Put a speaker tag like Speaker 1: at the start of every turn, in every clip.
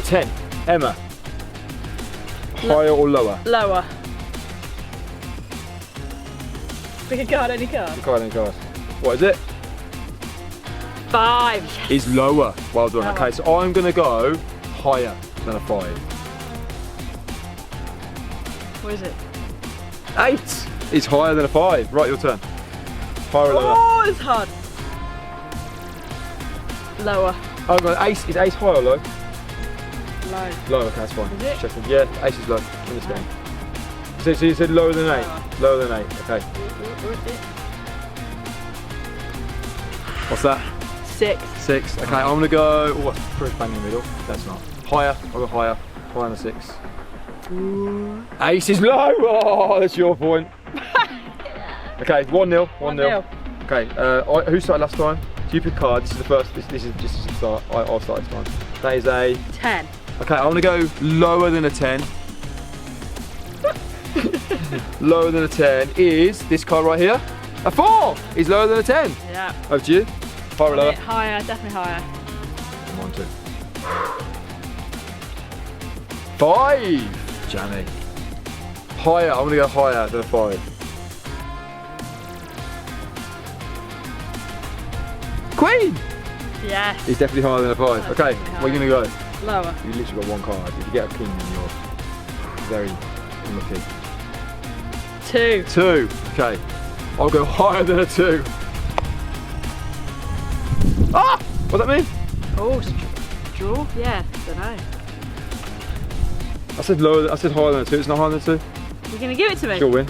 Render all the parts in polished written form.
Speaker 1: 10. Emma. Higher or lower?
Speaker 2: Lower. Pick a card, any card.
Speaker 1: Any card. What is it?
Speaker 2: 5. Yes.
Speaker 1: Is lower. Well done.
Speaker 2: Lower.
Speaker 1: Okay, so I'm going to go higher than a 5.
Speaker 2: What is it?
Speaker 1: 8 is higher than a 5. Right, your turn. Higher or lower?
Speaker 2: Oh, it's hard. Lower.
Speaker 1: Oh, God, ace. Is ace higher or low?
Speaker 2: Low.
Speaker 1: Low, okay, that's fine.
Speaker 2: Is it?
Speaker 1: Checking. Yeah, ace is low in this game. So you said lower than 8? Lower than 8, okay. What's that?
Speaker 2: 6.
Speaker 1: 6. Okay, I'm gonna go. Oh, pretty bang in the middle. That's not. Higher. I'll go higher. Higher than a 6. Ooh. Ace is low. Oh, that's your point. Okay, 1-0. 1-0. Okay. Who started last time? So you pick a card. This is the first. This is just the start. I'll start this time. That is a
Speaker 2: 10.
Speaker 1: Okay, I'm gonna go lower than a 10. Lower than a 10 is this card right here. A 4 is lower than a 10.
Speaker 2: Yeah.
Speaker 1: Over to you. Higher or lower?
Speaker 2: Higher, definitely higher.
Speaker 1: Come on, 2. 5. Jammy. Higher. I'm gonna go higher than a 5. Queen.
Speaker 2: Yes.
Speaker 1: It's definitely higher than a 5. Okay, where are you gonna go?
Speaker 2: Lower.
Speaker 1: You literally got 1 card. If you get a king, then you're very unlucky.
Speaker 2: 2.
Speaker 1: 2. Okay. I'll go higher than a 2. Ah! What does that mean?
Speaker 2: Oh, draw? Yeah, don't know.
Speaker 1: I said lower. I said higher than a 2. It's not higher than a 2.
Speaker 2: You're gonna give it to me?
Speaker 1: She'll win.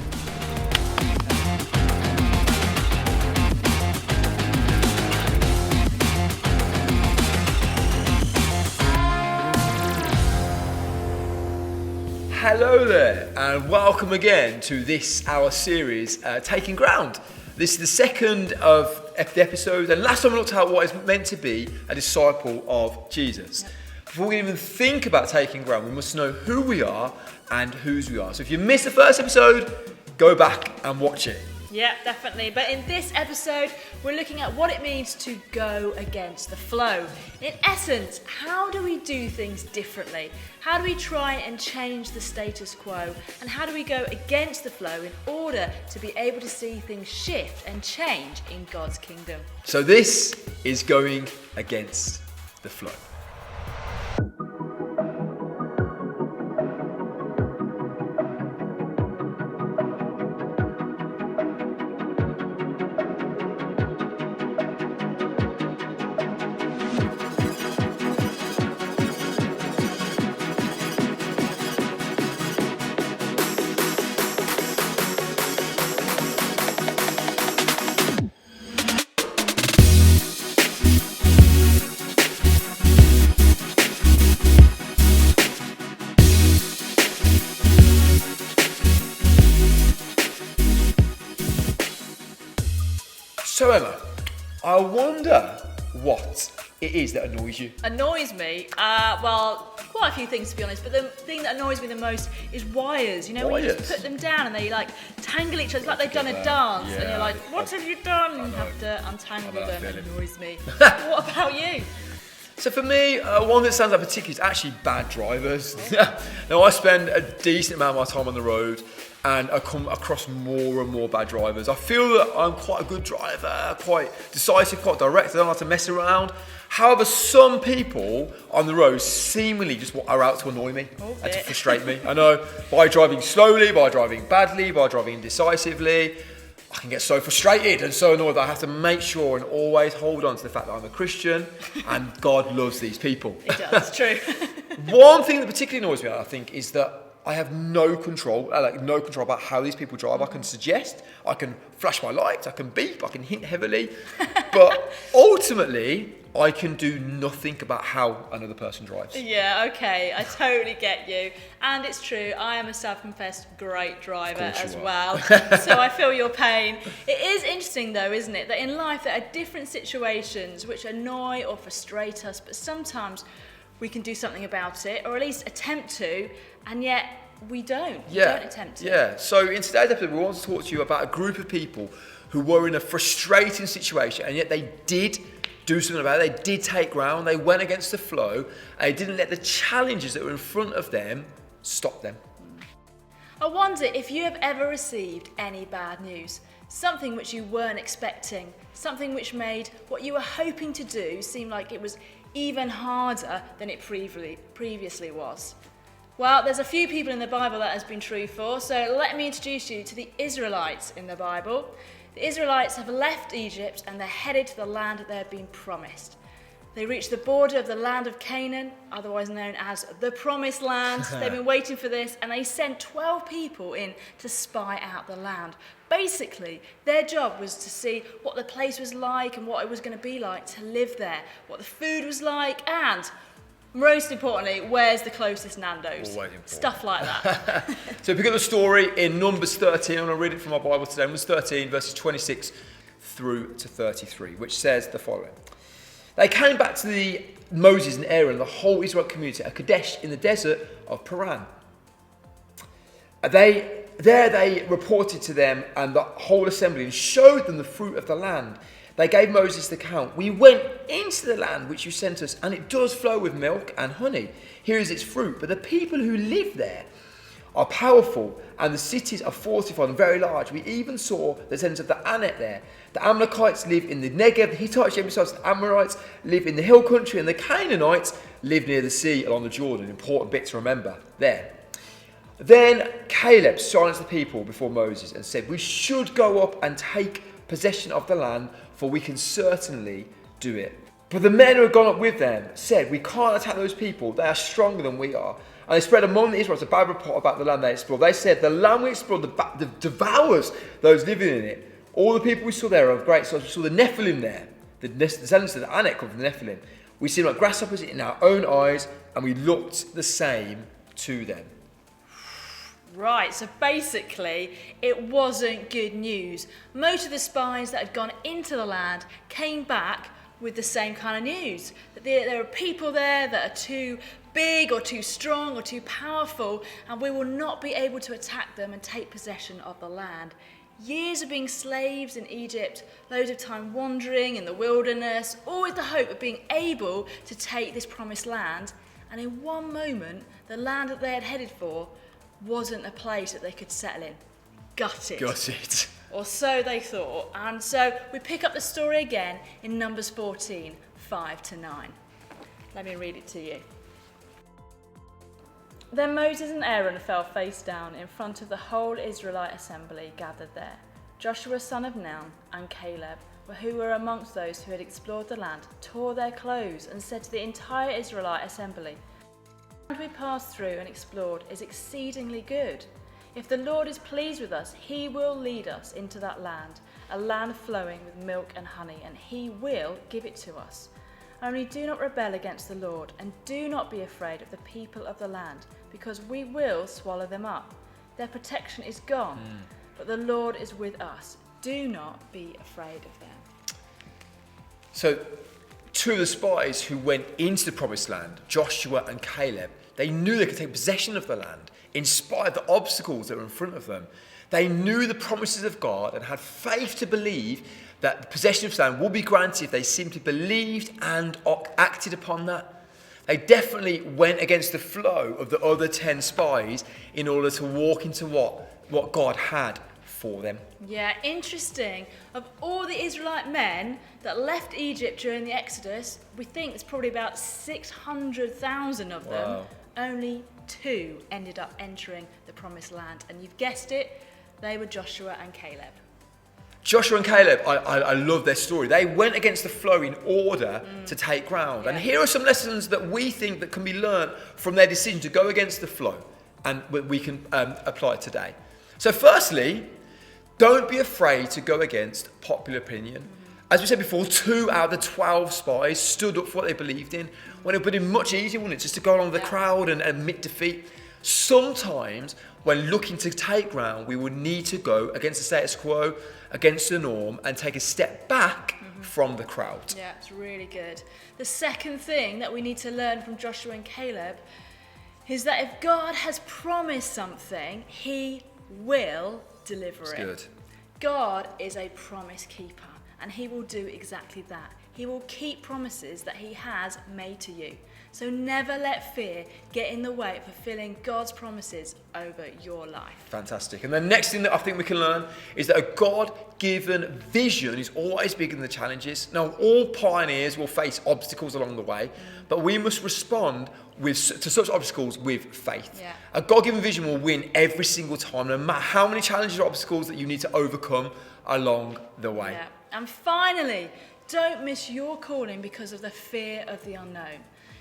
Speaker 1: Hello there, and welcome again to this, our series, Taking Ground. This is the second of the episodes, and last time we looked at what it's meant to be a disciple of Jesus. Before we even think about taking ground, we must know who we are and whose we are. So if you missed the first episode, go back and watch it.
Speaker 2: Yeah, definitely. But in this episode, we're looking at what it means to go against the flow. In essence, how do we do things differently? How do we try and change the status quo? And how do we go against the flow in order to be able to see things shift and change in God's kingdom?
Speaker 1: So this is going against the flow. So Emma, I wonder what it is that annoys you.
Speaker 2: Annoys me? Well, quite a few things to be honest, but the thing that annoys me the most is wires. You know, when you just put them down and they like tangle each other, it's like they've done a dance, and you're like, what have you done? And you have to untangle them. It annoys me. What about you?
Speaker 1: So for me, one that stands out particularly is actually bad drivers. Now I spend a decent amount of my time on the road, and I come across more and more bad drivers. I feel that I'm quite a good driver, quite decisive, quite direct. I don't like to mess around. However, some people on the road seemingly just are out to annoy me and to frustrate me. I know, by driving slowly, by driving badly, by driving indecisively, I can get so frustrated and so annoyed that I have to make sure and always hold on to the fact that I'm a Christian and God loves these people.
Speaker 2: It does, it's true.
Speaker 1: One thing that particularly annoys me, I think, is that I have no control about how these people drive. I can suggest, I can flash my lights, I can beep, I can hint heavily, but ultimately, I can do nothing about how another person drives.
Speaker 2: Yeah, okay, I totally get you. And it's true, I am a self-confessed great driver as well. So I feel your pain. It is interesting though, isn't it, that in life there are different situations which annoy or frustrate us, but sometimes we can do something about it, or at least attempt to, and yet we don't. We don't attempt to.
Speaker 1: Yeah, so in today's episode, we want to talk to you about a group of people who were in a frustrating situation, and yet they did do something about it. They did take ground. They went against the flow. And they didn't let the challenges that were in front of them stop them.
Speaker 2: I wonder if you have ever received any bad news, something which you weren't expecting, something which made what you were hoping to do seem like it was even harder than it previously was. Well, there's a few people in the Bible that has been true for, so let me introduce you to the Israelites in the Bible. The Israelites have left Egypt and they're headed to the land that they have been promised. They reach the border of the land of Canaan, otherwise known as the Promised Land. They've been waiting for this, and they sent 12 people in to spy out the land. Basically, their job was to see what the place was like and what it was going to be like to live there, what the food was like, and most importantly, where's the closest Nando's? Stuff like that.
Speaker 1: So pick up the story in Numbers 13. I'm going to read it from my Bible today. Numbers 13, verses 26 through to 33, which says the following. They came back to Moses and Aaron, the whole Israelite community, at Kadesh in the desert of Paran. They reported to them and the whole assembly and showed them the fruit of the land. They gave Moses the account. We went into the land which you sent us, and it does flow with milk and honey. Here is its fruit. But the people who live there are powerful, and the cities are fortified and very large. We even saw the descendants of the Anak there. The Amalekites live in the Negev, the Hittites, Jebusites, the Amorites live in the hill country, and the Canaanites live near the sea along the Jordan. An important bit to remember there. Then Caleb silenced the people before Moses and said, we should go up and take possession of the land, for we can certainly do it. But the men who had gone up with them said, we can't attack those people. They are stronger than we are. And they spread among the Israelites a bad report about the land they explored. They said, the land we explored devours those living in it. All the people we saw there are of great size. We saw the Nephilim there. The descendants of the Anak come from the Nephilim. We seemed like grasshoppers in our own eyes, and we looked the same to them.
Speaker 2: Right, so basically, it wasn't good news. Most of the spies that had gone into the land came back with the same kind of news. That there are people there that are too big or too strong or too powerful, and we will not be able to attack them and take possession of the land. Years of being slaves in Egypt, loads of time wandering in the wilderness, always the hope of being able to take this promised land. And in one moment, the land that they had headed for wasn't a place that they could settle in. Gutted.
Speaker 1: Got it.
Speaker 2: Or so they thought. And so we pick up the story again in Numbers 14, 5-9. Let me read it to you. Then Moses and Aaron fell face down in front of the whole Israelite assembly gathered there. Joshua son of Nun and Caleb, who were amongst those who had explored the land, tore their clothes and said to the entire Israelite assembly, the land we passed through and explored is exceedingly good. If the Lord is pleased with us, he will lead us into that land, a land flowing with milk and honey, and he will give it to us. Only do not rebel against the Lord, and do not be afraid of the people of the land, because we will swallow them up. Their protection is gone, but the Lord is with us. Do not be afraid of them.
Speaker 1: So, two of the spies who went into the promised land, Joshua and Caleb, they knew they could take possession of the land in spite of the obstacles that were in front of them. They knew the promises of God and had faith to believe that the possession of the land would be granted if they simply believed and acted upon that. They definitely went against the flow of the other 10 spies in order to walk into what God had for them.
Speaker 2: Yeah, interesting. Of all the Israelite men that left Egypt during the Exodus, we think there's probably about 600,000 of them.
Speaker 1: Wow.
Speaker 2: Only 2 ended up entering the promised land. And you've guessed it, they were Joshua and Caleb.
Speaker 1: Joshua and Caleb, I love their story. They went against the flow in order to take ground.
Speaker 2: Yeah.
Speaker 1: And here are some lessons that we think that can be learned from their decision to go against the flow, and we can apply it today. So firstly, don't be afraid to go against popular opinion. As we said before, 2 out of the 12 spies stood up for what they believed in, when it would have been much easier, wouldn't it, just to go along with the crowd and admit defeat. Sometimes, when looking to take ground, we would need to go against the status quo, against the norm, and take a step back from the crowd.
Speaker 2: Yeah, it's really good. The second thing that we need to learn from Joshua and Caleb is that if God has promised something, he will deliver it.
Speaker 1: Good.
Speaker 2: God is a promise keeper, and he will do exactly that. He will keep promises that he has made to you. So never let fear get in the way of fulfilling God's promises over your life.
Speaker 1: Fantastic. And the next thing that I think we can learn is that a God-given vision is always bigger than the challenges. Now, all pioneers will face obstacles along the way, but we must respond to such obstacles with faith.
Speaker 2: Yeah.
Speaker 1: A God-given vision will win every single time, no matter how many challenges or obstacles that you need to overcome along the way.
Speaker 2: Yeah. And finally, don't miss your calling because of the fear of the unknown.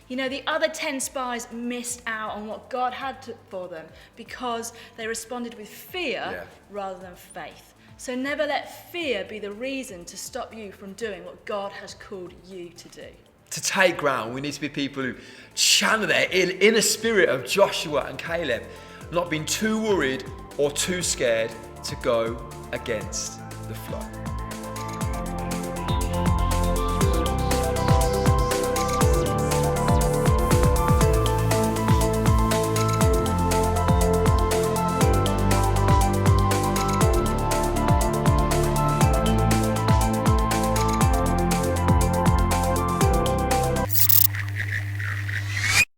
Speaker 2: You know, the other 10 spies missed out on what God had for them because they responded with fear rather than faith. So never let fear be the reason to stop you from doing what God has called you to do.
Speaker 1: To take ground, we need to be people who channel their inner spirit of Joshua and Caleb, not being too worried or too scared to go against the flow.